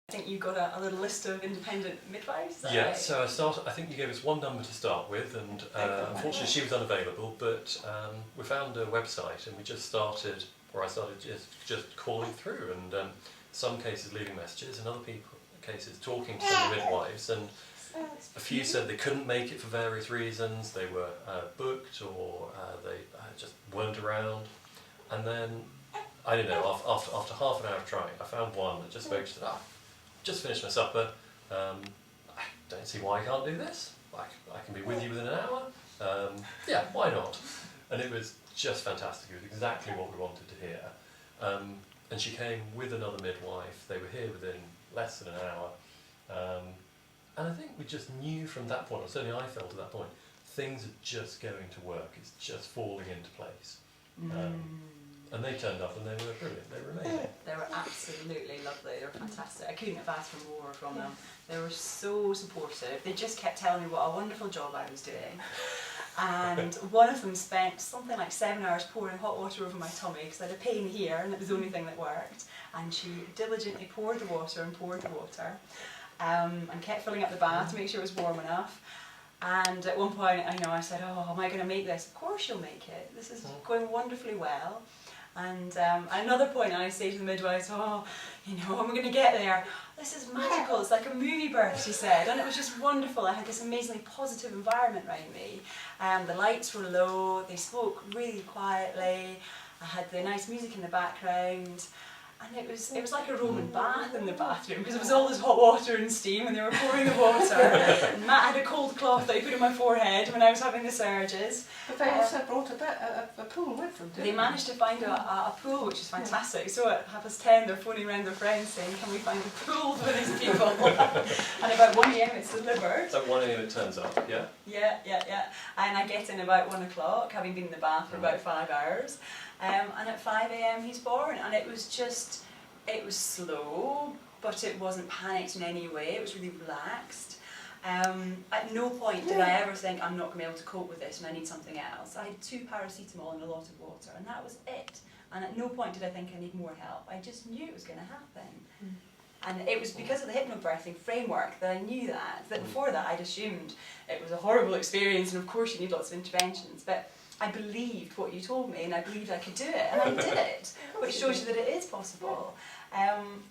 I think you got a little list of independent midwives. Yeah, right? so I think you gave us one number to start with, and unfortunately she was unavailable, but we found a website and we just started, or I started just calling through, and some cases leaving messages, and other cases talking to some of the midwives, and a few said they couldn't make it for various reasons, they were booked, or they just weren't around, and then, I don't know, after half an hour of trying, I found one that just spoke to them. Just finished my supper, I don't see why I can't do this, I can be with you within an hour, yeah, why not? And it was just fantastic, it was exactly what we wanted to hear. And she came with another midwife, they were here within less than an hour, and I think we just knew from that point, or certainly I felt at that point, things are just going to work, it's just falling into place. And they turned up and they were brilliant, they were amazing. They were absolutely lovely, they were fantastic. I couldn't have asked for more from them. They were so supportive, they just kept telling me what a wonderful job I was doing. And one of them spent something like 7 hours pouring hot water over my tummy because I had a pain here and it was the only thing that worked. And she diligently poured the water and poured the water and kept filling up the bath to make sure it was warm enough. And at one point I said, oh, am I going to make this? Of course you'll make it, this is going wonderfully well. And at another point I say to the midwives, oh, I'm going to get there. This is magical, it's like a movie birth, she said. And it was just wonderful. I had this amazingly positive environment around me. The lights were low, they spoke really quietly. I had the nice music in the background. And it was like a Roman bath in the bathroom because it was all this hot water and steam and they were pouring the water. And Matt had a cold cloth that he put on my forehead when I was having the surges. But they also brought a pool with them, didn't they? They managed to find a pool, which is fantastic. So at 10:30 they're phoning around their friends saying, can we find a pool for these people? And about 1 AM it's delivered. So 1 AM it turns up, yeah? Yeah. And I get in about 1 o'clock, having been in the bath for about 5 hours. And at 5 AM he's born, and it was slow, but it wasn't panicked in any way, it was really relaxed. At no point did I ever think I'm not going to be able to cope with this and I need something else. I had 2 paracetamol and a lot of water, and that was it. And at no point did I think I need more help, I just knew it was going to happen. And it was because of the hypnobirthing framework that I knew that before that I'd assumed it was a horrible experience and of course you need lots of interventions, but I believed what you told me and I believed I could do it, and I did it, which shows you that it is possible. And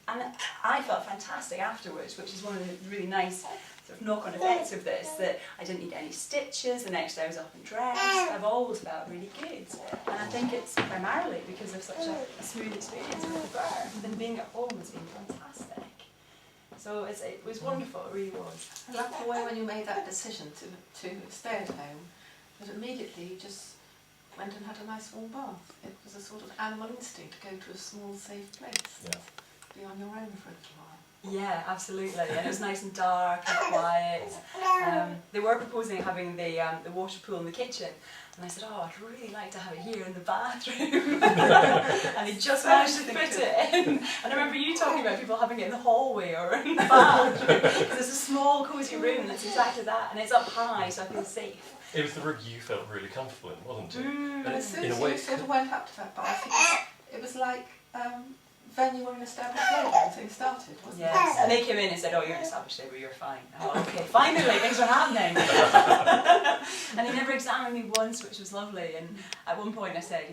I felt fantastic afterwards, which is one of the really nice sort of knock-on effects of this, that I didn't need any stitches, the next day I was up and dressed, I've always felt really good. And I think it's primarily because of such a smooth experience with the birth, and being at home has been fantastic. So it was wonderful, it really was. I love the way when you made that decision to stay at home, that immediately you just went and had a nice warm bath. It was a sort of animal instinct to go to a small, safe place and be on your own for a little while. Yeah, absolutely. And it was nice and dark and quiet. They were proposing having the water pool in the kitchen, and I said, oh, I'd really like to have it here in the bathroom. And they just managed to fit it in. And I remember you talking about people having it in the hallway or in the bathroom. Because it's a small, cosy room, and it's exactly that. And it's up high, so I feel safe. It was the room you felt really comfortable in, wasn't it? And as soon as you sort of went up to that bath, it was like venue or an established labour and things started, wasn't it? Yes, and they came in and said, oh, you're an established labour, you're fine. Oh, okay, finally, things are happening. And they never examined me once, which was lovely. And at one point I said,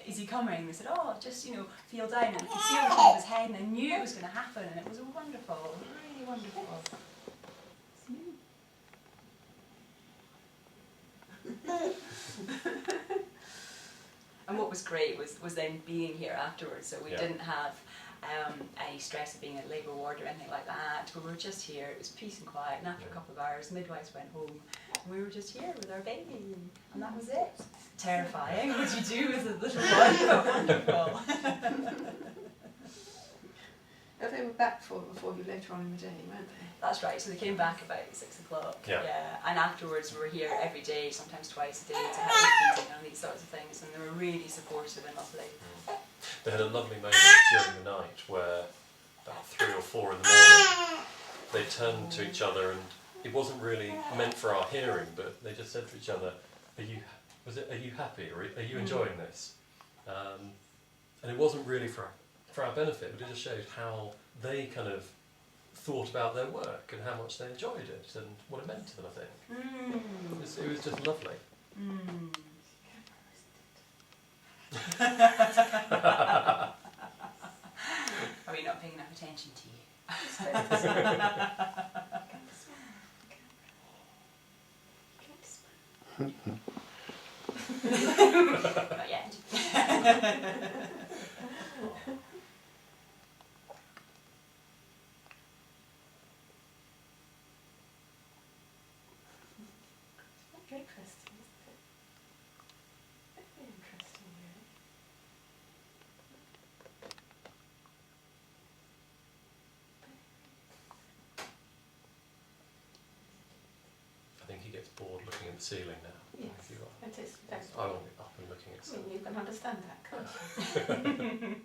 is he coming? And they said, oh, just, feel down. And I could see on the top of his head, and I knew it was going to happen, and it was wonderful, really wonderful. And what was great was then being here afterwards, so we didn't have any stress of being at labour ward or anything like that. We were just here, it was peace and quiet, and after a couple of hours the midwives went home and we were just here with our baby, and that was it. Terrifying, what do you do with a little one, but wonderful. They were back for you later on in the day, weren't they? That's right, so they came back about 6 o'clock. Yeah. And afterwards we were here every day, sometimes twice a day, to help with feeding and these sorts of things, and they were really supportive and lovely. They had a lovely moment during the night where about 3 or 4 in the morning they turned to each other, and it wasn't really meant for our hearing, but they just said to each other, are you happy, or are you enjoying this? And it wasn't really for our benefit, but it just showed how they kind of thought about their work and how much they enjoyed it and what it meant to them, I think. It was just lovely. Are we not paying enough attention to you? Not yet. Very interesting, isn't it? Very interesting, really. I think he gets bored looking at the ceiling now. Yes, it is. I want it up and looking at I something. mean, you can understand that, can't you?